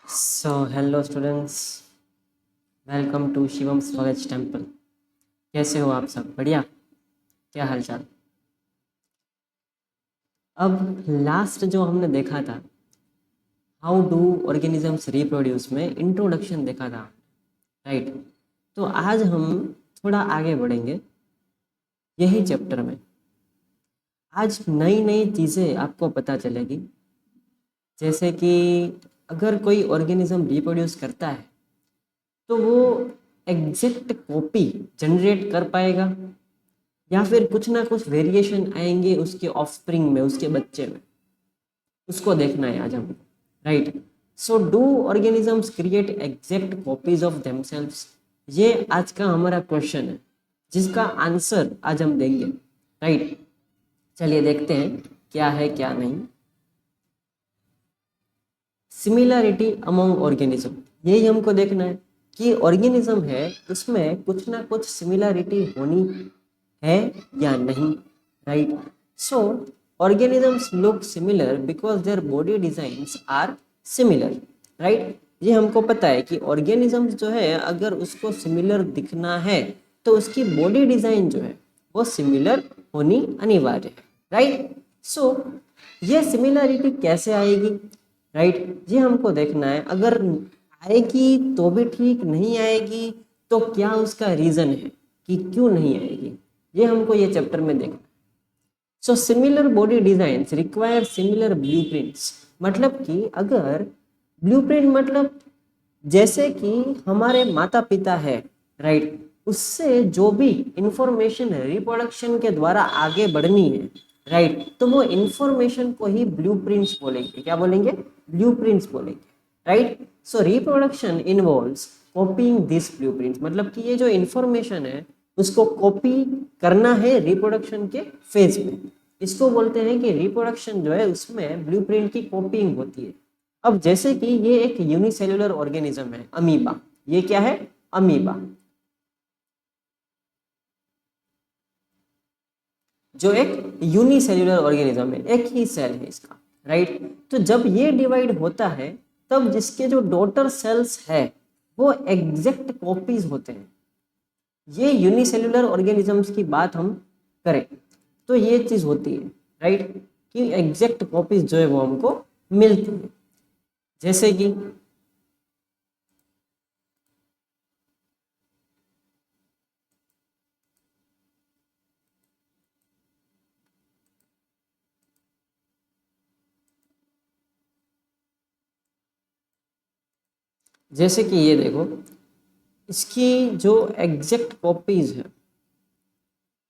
Hello students, welcome to Shivam's knowledge temple. कैसे हो आप सब? बढ़िया? क्या हालचाल? अब लास्ट जो हमने देखा था, हाउ डू ऑर्गेनिजम्स रिप्रोड्यूस में इंट्रोडक्शन देखा था, राइट? तो आज हम थोड़ा आगे बढ़ेंगे यही चैप्टर में। आज नई नई चीज़ें आपको पता चलेगी, जैसे कि अगर कोई ऑर्गेनिज्म रिप्रोड्यूस करता है तो वो एग्जैक्ट कॉपी जनरेट कर पाएगा या फिर कुछ ना कुछ वेरिएशन आएंगे उसके ऑफस्प्रिंग में, उसके बच्चे में। उसको देखना है आज हम, right? So do organisms create exact copies of themselves? ये आज का हमारा क्वेश्चन है, जिसका आंसर आज हम देंगे, राइट? चलिए देखते हैं क्या है क्या नहीं। सिमिलैरिटी अमोंग ऑर्गेनिज्म, यही हमको देखना है कि ऑर्गेनिज्म है उसमें कुछ ना कुछ सिमिलैरिटी होनी है या नहीं, right? So organisms look similar because their body designs are similar, right? ये हमको पता है कि ऑर्गेनिजम्स जो है अगर उसको सिमिलर दिखना है तो उसकी बॉडी डिजाइन जो है वो सिमिलर होनी अनिवार्य है, राइट? सो ये सिमिलैरिटी कैसे आएगी, राइट? ये हमको देखना है। अगर आएगी तो भी ठीक, नहीं आएगी तो क्या उसका रीजन है कि क्यों नहीं आएगी, ये हमको ये चैप्टर में देखना है। So similar body designs require similar blueprints, मतलब कि अगर ब्लूप्रिंट मतलब जैसे कि हमारे माता पिता है, राइट? उससे जो भी इंफॉर्मेशन रिप्रोडक्शन के द्वारा आगे बढ़नी है, राइट? तो वो इंफॉर्मेशन को ही ब्लूप्रिंट्स बोलेंगे। क्या बोलेंगे? ब्लूप्रिंट्स बोलेंगे, right? So reproduction involves copying this blueprints, मतलब कि ये जो इंफॉर्मेशन है उसको कॉपी करना है रिप्रोडक्शन के फेज में। इसको बोलते हैं कि रिप्रोडक्शन जो है उसमें ब्लूप्रिंट की कॉपीइंग होती है। अब जैसे कि ये एक यूनिसेल्युलर ऑर्गेनिज्म है, अमीबा। ये क्या है? अमीबा, जो एक यूनिसेल्युलर ऑर्गेनिज्म है, एक ही सेल है इसका, राइट? तो जब ये डिवाइड होता है तब जिसके जो डॉटर सेल्स है वो एग्जैक्ट कॉपीज होते हैं। ये यूनिसेल्युलर ऑर्गेनिजम्स की बात हम करें तो ये चीज होती है, राइट? कि एग्जैक्ट कॉपीज जो है वो हमको मिलती है। जैसे कि जैसे कि ये देखो, इसकी जो एग्जैक्ट कॉपीज है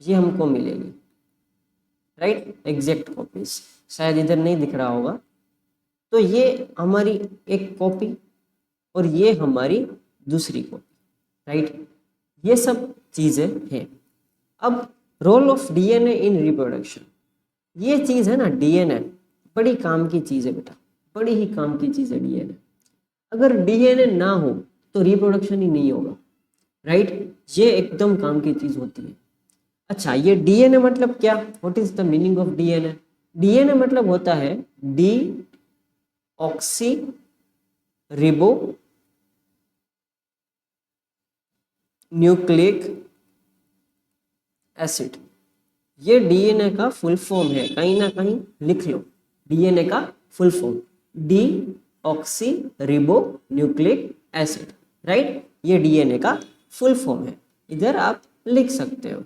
ये हमको मिलेगी, राइट? एग्जैक्ट कॉपीज शायद इधर नहीं दिख रहा होगा। तो ये हमारी एक कॉपी और ये हमारी दूसरी कॉपी, राइट? ये सब चीजें हैं। अब role of DNA in reproduction, ये चीज है ना, डीएनए बड़ी काम की चीज है बेटा, बड़ी ही काम की चीज है डीएनए। अगर डीएनए ना हो तो रिप्रोडक्शन ही नहीं होगा, राइट? ये एकदम काम की चीज होती है। अच्छा, ये डीएनए मतलब क्या? What is the meaning of DNA? DNA मतलब होता है D oxy ribo nucleic acid. ये डीएनए का फुल फॉर्म है, कहीं ना कहीं लिख लो। डीएनए का full form D oxy ribo nucleic acid, right? ये डीएनए का फुल फॉर्म है, इधर आप लिख सकते हो।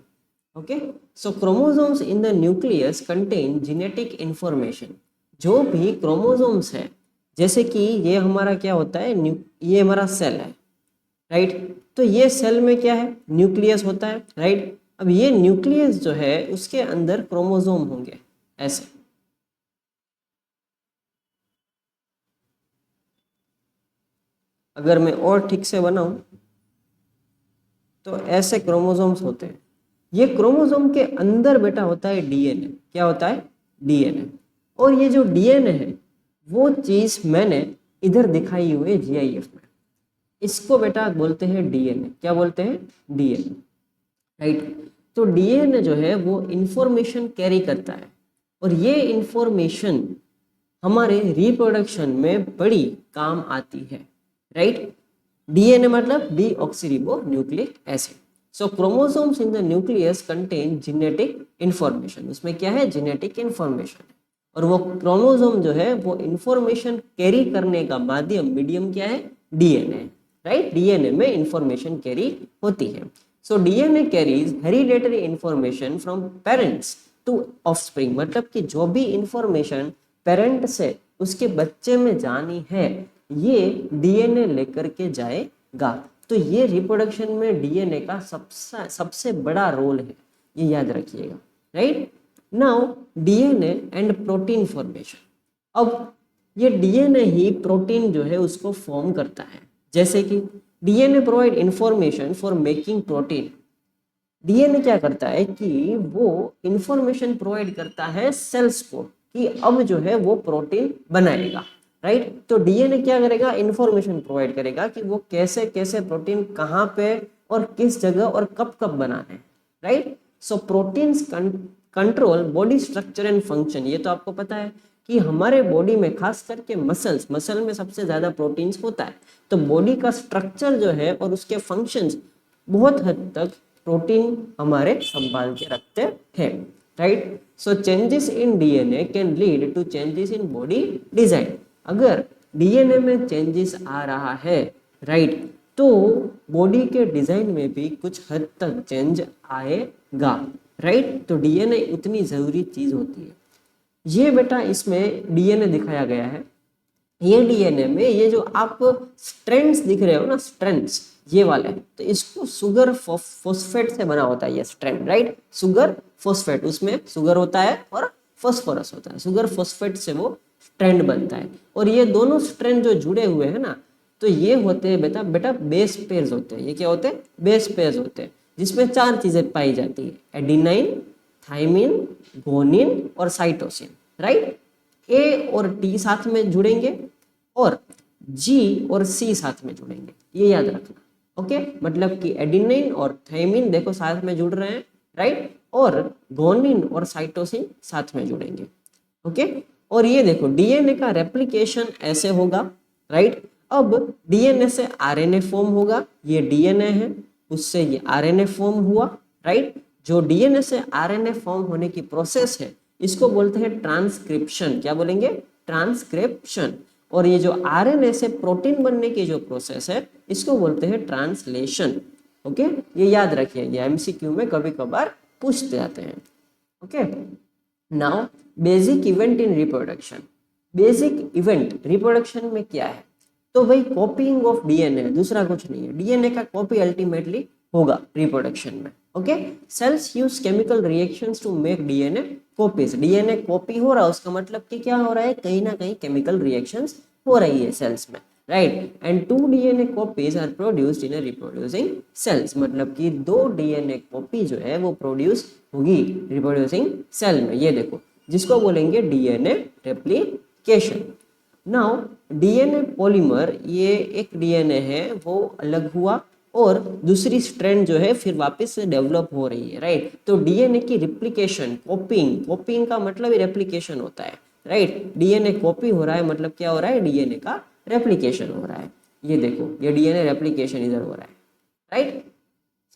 Okay, so chromosomes in the nucleus contain genetic information. जो भी क्रोमोसोम्स है, जैसे कि ये हमारा क्या होता है, ये हमारा सेल है, राइट? तो ये सेल में क्या है? न्यूक्लियस होता है, राइट? अब ये न्यूक्लियस जो है उसके अंदर क्रोमोसोम होंगे ऐसे। अगर मैं और ठीक से बनाऊं तो ऐसे क्रोमोसोम्स होते हैं। ये क्रोमोसोम के अंदर बेटा होता है डीएनए। क्या होता है? डीएनए। और ये जो डीएनए है वो चीज मैंने इधर दिखाई हुई है जीआईएफ में। इसको बेटा बोलते हैं डीएनए। क्या बोलते हैं? DNA, right? तो डीएनए जो है वो इंफॉर्मेशन कैरी करता है और ये इंफॉर्मेशन हमारे रिप्रोडक्शन में बड़ी काम आती है, राइट। डीएनए मतलब deoxyribo nucleic acid. So chromosomes in the nucleus contain genetic information, उसमें क्या है, जेनेटिक इंफॉर्मेशन। और वो क्रोमोसोम जो है वो इंफॉर्मेशन कैरी करने का माध्यम, मीडियम क्या है, डीएनए, राइट। डीएनए में इंफॉर्मेशन कैरी होती है। So DNA carries hereditary information from parents to offspring, मतलब कि जो भी इंफॉर्मेशन पेरेंट से उसके बच्चे में जानी है ये डीएनए लेकर के जाएगा। तो ये रिप्रोडक्शन में डीएनए का सबसे बड़ा रोल है, ये याद रखिएगा, right. Now DNA and protein formation. अब ये डीएनए ही प्रोटीन जो है उसको फॉर्म करता है। जैसे कि DNA provide information for making protein. DNA क्या करता है कि वो इंफॉर्मेशन प्रोवाइड करता है सेल्स को कि अब जो है वो प्रोटीन बनाएगा, राइट। तो डीएनए क्या करेगा, इंफॉर्मेशन प्रोवाइड करेगा कि वो कैसे कैसे प्रोटीन कहाँ पे और किस जगह और कब कब बनाना है, right. So proteins control body structure and function. ये तो आपको पता है कि हमारे बॉडी में खास करके मसल में सबसे ज्यादा प्रोटीन्स होता है। तो बॉडी का स्ट्रक्चर जो है और उसके फंक्शंस बहुत हद तक प्रोटीन हमारे संभाल के रखते हैं, right. So changes in DNA can lead to changes in body design. अगर डीएनए में चेंजेस आ रहा है, राइट, तो बॉडी के डिजाइन में भी कुछ हद तक चेंज आएगा, राइट। तो डीएनए इतनी जरूरी चीज होती है। ये बेटा इसमें डीएनए दिखाया गया है। ये डीएनए में ये जो आप स्ट्रैंड्स दिख रहे हो ना, स्ट्रैंड्स ये वाले, तो इसको सुगर फॉस्फेट से बना होता है ये स्ट्रैंड, राइट। सुगर फॉस्फेट, उसमें सुगर होता है और फॉस्फोरस होता है, सुगर फॉस्फेट से वो स्ट्रैंड बनता है। और ये दोनों स्ट्रैंड जो जुड़े हुए हैं ना, तो ये होते हैं बेटा बेस पेयर्स होते हैं। ये क्या होते हैं, बेस पेयर्स होते हैं, जिसमें 4 चीजें पाई जाती है, एडिनाइन, थाइमिन, गोनिन और साइटोसिन, राइट। ए और टी साथ में जुड़ेंगे और जी और सी साथ में जुड़ेंगे, ये याद रखना, ओके। मतलब कि एडिनिन और थाइमिन देखो साथ में जुड़ रहे हैं, राइट, और गोनिन और साइटोसिन साथ में जुड़ेंगे, ओके। और ये देखो डीएनए का रेप्लिकेशन ऐसे होगा, राइट। अब डीएनए से आरएनए फॉर्म होगा, ये डीएनए है, उससे ये आरएनए फॉर्म हुआ, राइट। जो डीएनए से आरएनए फॉर्म होने की प्रोसेस है इसको बोलते हैं ट्रांसक्रिप्शन। क्या बोलेंगे, ट्रांसक्रिप्शन। और ये जो आरएनए से प्रोटीन बनने की जो प्रोसेस है इसको बोलते हैं ट्रांसलेशन, ओके। ये याद रखिए, ये एमसीक्यू में कभी कभार पूछते जाते हैं, okay. Now basic event in reproduction. Basic event reproduction में क्या है, तो भाई कॉपीइंग ऑफ डीएनए, दूसरा कुछ नहीं है। डीएनए का कॉपी अल्टीमेटली होगा रिप्रोडक्शन में, okay. Cells use chemical reactions to make DNA copies. DNA copy हो रहा है उसका मतलब कि क्या हो रहा है, कहीं ना कहीं केमिकल रिएक्शंस हो रही है सेल्स में, right. And 2 DNA copies are produced in a reproducing cells, मतलब कि 2 डीएनए कॉपी जो है वो प्रोड्यूस होगी रिप्रोड्यूसिंग सेल में। ये देखो जिसको बोलेंगे DNA replication. Now DNA polymer, ये एक डीएनए है वो अलग हुआ और दूसरी स्ट्रैंड जो है फिर वापस से डेवलप हो रही है, राइट। तो डीएनए की रिप्लिकेशन, कॉपिंग का मतलब ही रेप्लिकेशन होता है, राइट। डीएनए कॉपी हो रहा है मतलब क्या हो रहा है, डीएनए का रेप्लिकेशन हो रहा है। ये देखो ये डीएनए रेप्लिकेशन इधर हो रहा है, राइट।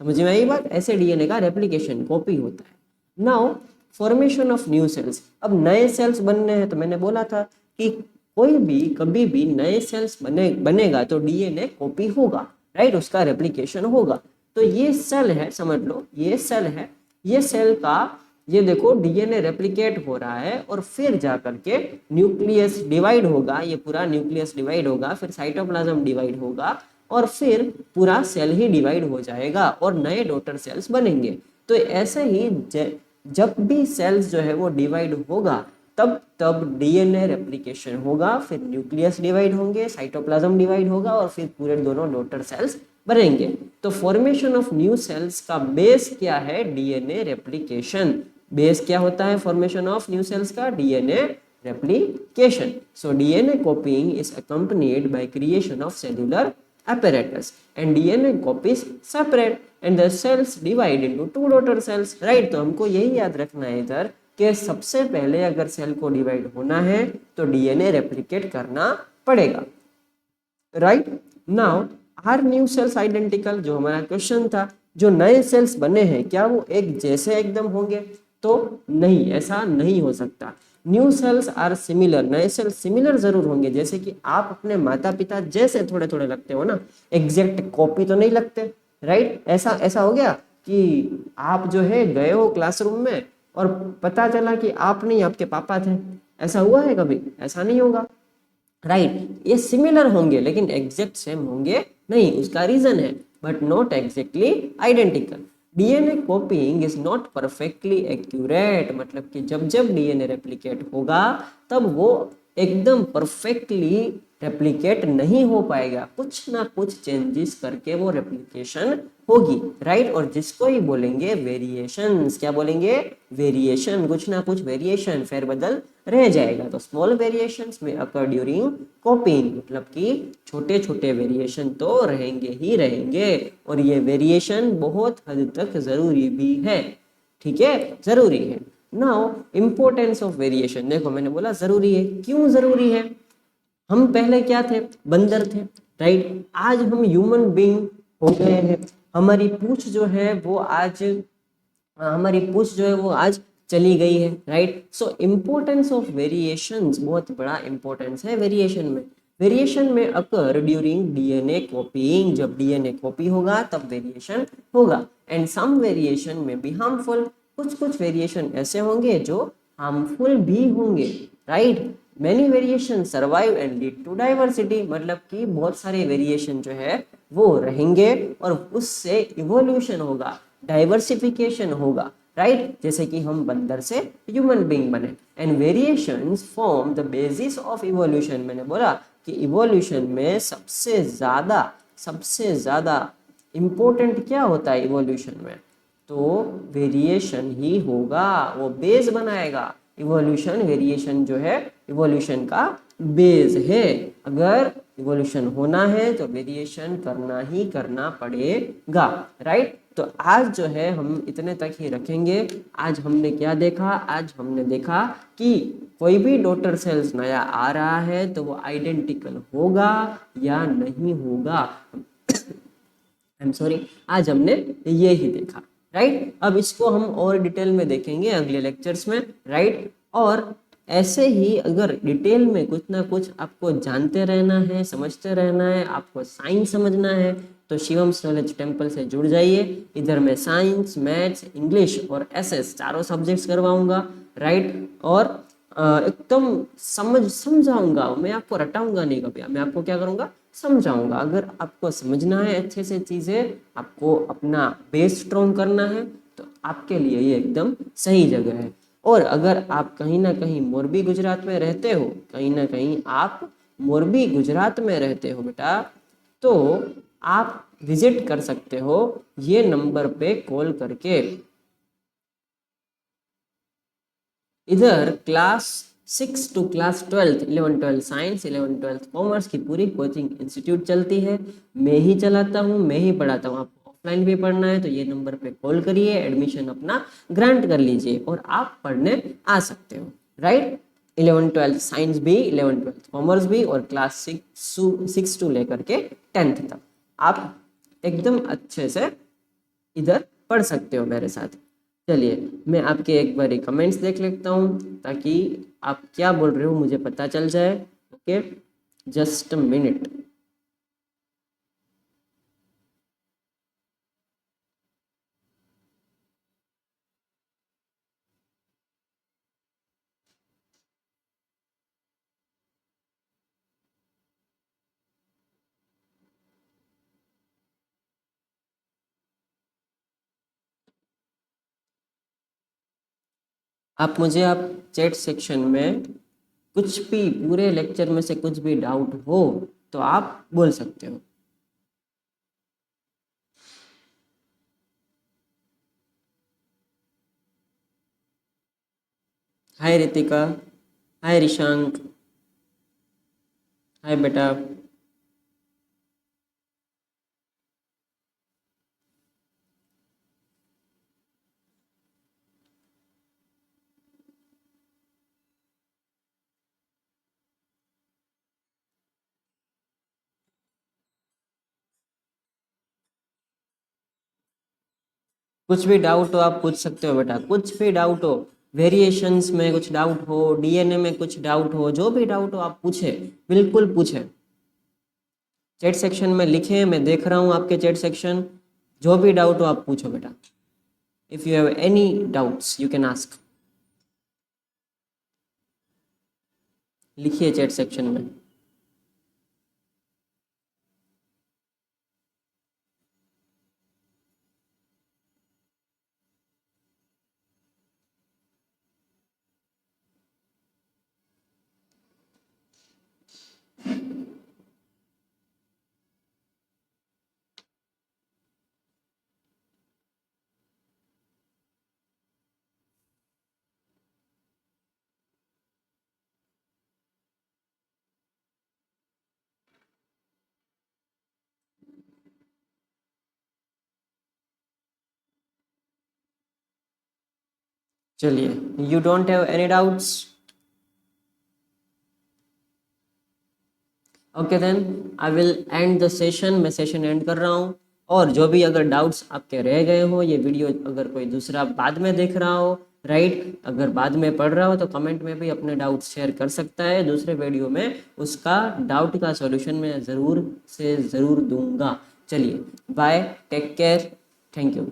समझ में आई बात, ऐसे डीएनए का रेप्लिकेशन कॉपी होता है। Now formation of new sales. अब नए सेल्स बनने हैं तो मैंने बोला था कि कोई भी कभी भी नए सेल्स बनेगा तो डीएनए कॉपी होगा, राइट, उसका रेप्लिकेशन होगा। तो ये सेल है, समझ लो ये सेल है, ये सेल का ये देखो डीएनए रेप्लिकेट हो रहा है और फिर जा करके न्यूक्लियस डिवाइड होगा, ये पूरा न्यूक्लियस डिवाइड होगा, फिर साइटोप्लाज्म डिवाइड होगा और फिर पूरा सेल ही डिवाइड हो जाएगा और नए डॉटर सेल्स बनेंगे। तो ऐसे ही जब भी सेल्स जो है वो डिवाइड होगा तब डीएनए रेप्लिकेशन होगा, फिर न्यूक्लियस डिवाइड होंगे, साइटोप्लाज्म डिवाइड होगा और फिर पूरे दोनों डॉटर सेल्स बनेंगे। तो फॉर्मेशन ऑफ न्यू सेल्स का बेस क्या है, डीएनए रेप्लिकेशन। बेस क्या होता है फॉर्मेशन ऑफ न्यू सेल्स का, DNA replication. So DNA copying is accompanied by creation of cellular apparatus and DNA copies separate and the cells divide into 2 daughter cells, right। तो हमको यही याद रखना है इधर कि सबसे पहले अगर सेल को डिवाइड होना है तो डीएनए रेप्लिकेट करना पड़ेगा, right. Now are new cells identical, जो हमारा क्वेश्चन था, जो नए सेल्स बने हैं क्या वो एक जैसे एकदम होंगे? तो नहीं, ऐसा नहीं हो सकता। न्यू सेल्स आर सिमिलर, नए सेल्स सिमिलर जरूर होंगे, जैसे कि आप अपने माता पिता जैसे थोड़े थोड़े लगते हो ना, एग्जैक्ट कॉपी तो नहीं लगते, राइट। ऐसा ऐसा हो गया कि आप जो है गए हो क्लासरूम में और पता चला कि आप नहीं आपके पापा थे, ऐसा हुआ है कभी? ऐसा नहीं होगा, राइट। ये सिमिलर होंगे लेकिन एग्जैक्ट सेम होंगे नहीं, उसका रीजन है, but not exactly identical. DNA कॉपिंग is not perfectly accurate, मतलब कि जब जब डीएनए रेप्लिकेट होगा तब वो एकदम परफेक्टली रेप्लिकेट नहीं हो पाएगा, कुछ ना कुछ चेंजेस करके वो रेप्लिकेशन होगी, राइट। और जिसको ही बोलेंगे वेरिएशंस, क्या बोलेंगे? वेरिएशन, कुछ ना कुछ वेरिएशन, फेरबदल रह जाएगा। तो स्मॉल वेरिएशंस में अकर ड्यूरिंग कॉपिंग, मतलब कि छोटे छोटे वेरिएशन तो रहेंगे ही रहेंगे, और ये वेरिएशन बहुत हद तक जरूरी भी है, ठीक है, जरूरी है। नाउ इंपॉर्टेंस ऑफ वेरिएशन, देखो मैंने बोला जरूरी है, क्यों जरूरी है? हम पहले क्या थे? बंदर थे, राइट। आज हम ह्यूमन बीइंग हो गए हैं, हमारी पूंछ जो है वो आज हमारी पूछ जो है वो आज चली गई है, right. So importance of variations, बहुत बड़ा इंपॉर्टेंस है वेरिएशन में। वेरिएशन में अकर ड्यूरिंग डीएनए कॉपीइंग, जब डीएनए कॉपी होगा तब वेरिएशन होगा। एंड सम वेरिएशन में भी हार्मफुल, कुछ कुछ वेरिएशन ऐसे होंगे जो हार्मफुल भी होंगे, right. Many variation survive and lead to diversity, मतलब कि बहुत सारे वेरिएशन जो है वो रहेंगे और उससे इवोल्यूशन होगा, डाइवर्सिफिकेशन होगा, राइट। जैसे कि हम बंदर से ह्यूमन बीइंग बने। And variations form the basis of evolution, मैंने बोला कि इवोल्यूशन में सबसे ज्यादा इंपॉर्टेंट क्या होता है इवोल्यूशन में? तो वेरिएशन ही होगा, वो बेस बनाएगा। इवोल्यूशन, वेरिएशन जो है इवोल्यूशन का बेस है। अगर इवोल्यूशन होना है तो वेरिएशन करना ही करना पड़ेगा, राइट। तो आज जो है हम इतने तक ही रखेंगे। आज हमने क्या देखा? आज हमने देखा कि कोई भी डॉटर सेल्स नया आ रहा है तो वो आइडेंटिकल होगा या नहीं होगा। आई एम सॉरी, आज हमने ये ही देखा, राइट। अब इसको हम और डिटेल में देखेंगे अगले लेक्चर्स में, राइट। और ऐसे ही अगर डिटेल में कुछ ना कुछ आपको जानते रहना है, समझते रहना है, आपको साइंस समझना है, तो शिवम नॉलेज टेम्पल से जुड़ जाइए। इधर मैं साइंस, मैथ्स, इंग्लिश और एसएस चारों सब्जेक्ट्स करवाऊंगा, राइट। और एकदम समझाऊंगा, मैं आपको रटाऊंगा नहीं कभी, मैं आपको क्या करूंगा? समझाऊंगा। अगर आपको समझना है अच्छे से चीजें, आपको अपना बेस स्ट्रॉन्ग करना है, तो आपके लिए ये एकदम सही जगह है। और अगर आप कहीं ना कहीं मोरबी गुजरात में रहते हो, कहीं ना कहीं आप मोरबी गुजरात में रहते हो बेटा, तो आप विजिट कर सकते हो ये नंबर पे कॉल करके। इधर class 6 to class 12, 11 12 science, 11 12 commerce की पूरी कोचिंग इंस्टीट्यूट चलती है, मैं ही चलाता हूँ, मैं ही पढ़ाता हूँ। आपको ऑफलाइन भी पढ़ना है तो ये नंबर पे कॉल करिए, एडमिशन अपना ग्रांट कर लीजिए और आप पढ़ने आ सकते हो, राइट। 11 12 साइंस भी, 11 12 कॉमर्स भी, और क्लास 6 टू लेकर के 10th तक आप एकदम अच्छे से इधर पढ़ सकते हो मेरे साथ। चलिए मैं आपके एक बार कमेंट्स देख लेता हूँ ताकि आप क्या बोल रहे हो मुझे पता चल जाए। Okay, just a minute. आप चैट सेक्शन में कुछ भी, पूरे लेक्चर में से कुछ भी डाउट हो तो आप बोल सकते हो। हाय रितिका, हाय रिशांक, हाय बेटा। कुछ भी डाउट हो आप पूछ सकते हो बेटा, कुछ भी डाउट हो, वेरिएशंस में कुछ डाउट हो, डीएनए में कुछ डाउट हो, जो भी डाउट हो आप पूछे, बिल्कुल पूछे। चैट सेक्शन में लिखे, मैं देख रहा हूँ आपके चैट सेक्शन, जो भी डाउट हो आप पूछो बेटा। If you have any doubts you can ask, लिखिए चैट सेक्शन में। चलिए, you don't have any doubts? Okay then I will end the session, मैं सेशन एंड कर रहा हूँ। और जो भी अगर डाउट्स आपके रह गए हो, ये वीडियो अगर कोई दूसरा बाद में देख रहा हो, राइट, अगर बाद में पढ़ रहा हो तो कमेंट में भी अपने डाउट्स शेयर कर सकता है, दूसरे वीडियो में उसका डाउट का सॉल्यूशन मैं ज़रूर से ज़रूर दूंगा। चलिए bye, take care, thank you.